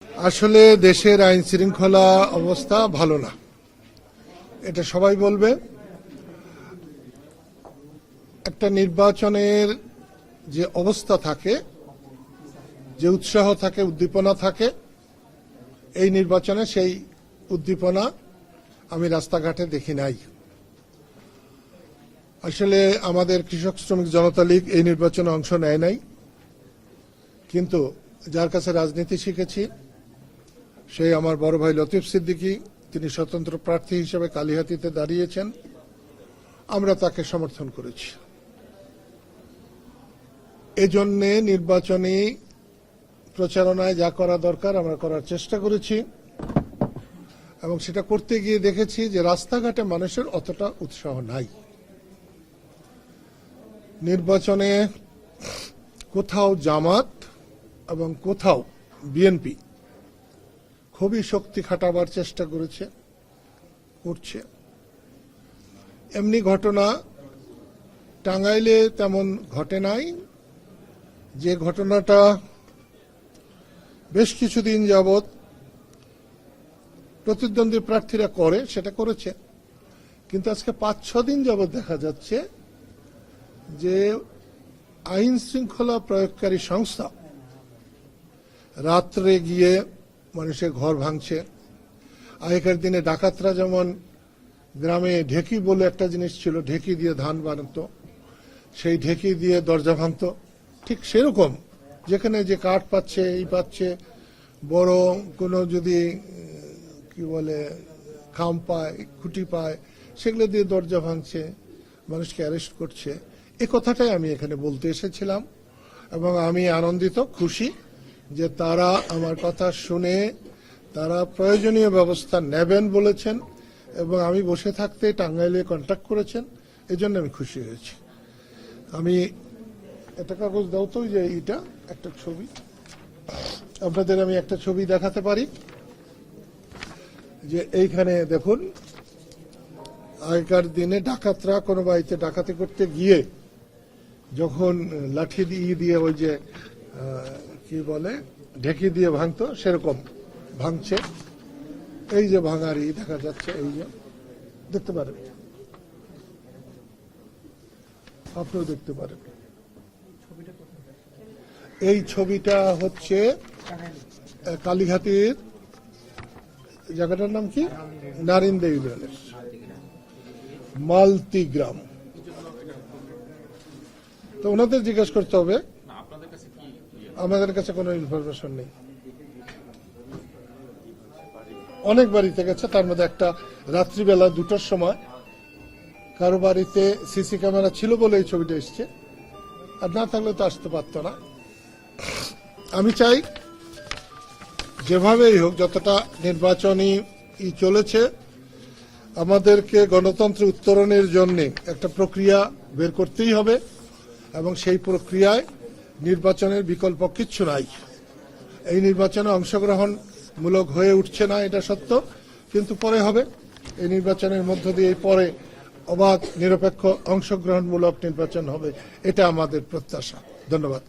আসলে দেশের আইন শৃঙ্খলা অবস্থা ভালো না, এটা সবাই বলবে। একটা নির্বাচনের যে অবস্থা থাকে, যে উৎসাহ থাকে, উদ্দীপনা থাকে, এই নির্বাচনে সেই উদ্দীপনা আমি রাস্তাঘাটে দেখি নাই। আসলে আমাদের কৃষক শ্রমিক জনতা লীগ এই নির্বাচনে অংশ নেয় নাই, কিন্তু যার কাছে রাজনীতি শিখেছি সেই আমার বড় ভাই লতিফ সিদ্দিকী, তিনি স্বতন্ত্র প্রার্থী হিসেবে কালিহাতীতে দাঁড়িয়েছেন, আমরা তাকে সমর্থন করেছি। এজন্য নির্বাচনী প্রচারণায় যা করা দরকার আমরা করার চেষ্টা করেছি, এবং সেটা করতে গিয়ে দেখেছি যে রাস্তাঘাটে মানুষের অতটা উৎসাহ নাই। নির্বাচনে কোথাও জামাত এবং কোথাও বিএনপি খুবই শক্তি খাটাবার চেষ্টা করছে। এমনি ঘটনা টাঙ্গাইলে তেমন ঘটে নাই। যে ঘটনাটা বেশ কিছুদিন যাবৎ প্রতিদ্বন্দ্বী প্রার্থীরা করে সেটা করেছে, কিন্তু আজকে 5-6 দিন যাবৎ দেখা যাচ্ছে যে আইন শৃঙ্খলা প্রয়োগকারী সংস্থা রাত্রে গিয়ে মানুষের ঘর ভাঙছে। আগেকার দিনে ডাকাতরা যেমন গ্রামে ঢেকি বলে একটা জিনিস ছিল, ঢেকি দিয়ে ধান বানাত, সেই ঢেকি দিয়ে দরজা ভাঙত, ঠিক সেরকম যেখানে যে কাঠ পাচ্ছে, এই পাচ্ছে, বড় কোনো যদি কি বলে খাম পায়, খুঁটি পায়, সেগুলো দিয়ে দরজা ভাঙছে, মানুষকে অ্যারেস্ট করছে। এ কথাটাই আমি এখানে বলতে এসেছিলাম, এবং আমি আনন্দিত, খুশি যে তারা আমার কথা শুনে তারা প্রয়োজনীয় ব্যবস্থা নেবেন বলেছেন, এবং আমি বসে থাকতে টাঙ্গাইলে কন্ট্যাক্ট করেছেন, এজন্য আমি খুশি হয়েছি। আমি একটা কাগজ দাও তো, যে এটা একটা ছবি, আপনাদের আমি একটা ছবি দেখাতে পারি। যে এইখানে দেখুন, আগেকার দিনে ডাকাতরা কোনো বাড়িতে ডাকাতি করতে গিয়ে যখন লাঠি দিয়ে ওই যে কি বলে ঢেকি দিয়ে ভাঙতো, সেরকম ভাঙছে। এই যে ভাঙারি দেখা যাচ্ছে, এই যে দেখতে পারেন, আপনিও দেখতে পারেন। এই ছবিটা হচ্ছে কালীঘাটের, জায়গাটার নাম কি, নারিন্দা ইউনিয়নের মালতি গ্রাম। তো ওনাদের জিজ্ঞেস করতে হবে, আমাদের কাছে কোনো ইনফরমেশন নেই। অনেক বাড়িতে গেছে, তার মধ্যে একটা রাত্রিবেলা 2টার সময় কারো বাড়িতে সিসি ক্যামেরা ছিল বলে এই ছবিটা এসছে, আর না থাকলে তো আসতে পারত না। আমি চাই যেভাবেই হোক, যতটা নির্বাচনী চলেছে, আমাদেরকে গণতন্ত্র উত্তরণের জন্য একটা প্রক্রিয়া বের করতেই হবে, এবং সেই প্রক্রিয়ায় নির্বাচনের বিকল্প কিচ্ছু নাই। এই নির্বাচনে অংশগ্রহণমূলক হয়ে উঠছে না, এটা সত্য, কিন্তু পরে হবে। এই নির্বাচনের মধ্য দিয়ে পরে অবাধ নিরপেক্ষ অংশগ্রহণমূলক নির্বাচন হবে, এটা আমাদের প্রত্যাশা। ধন্যবাদ।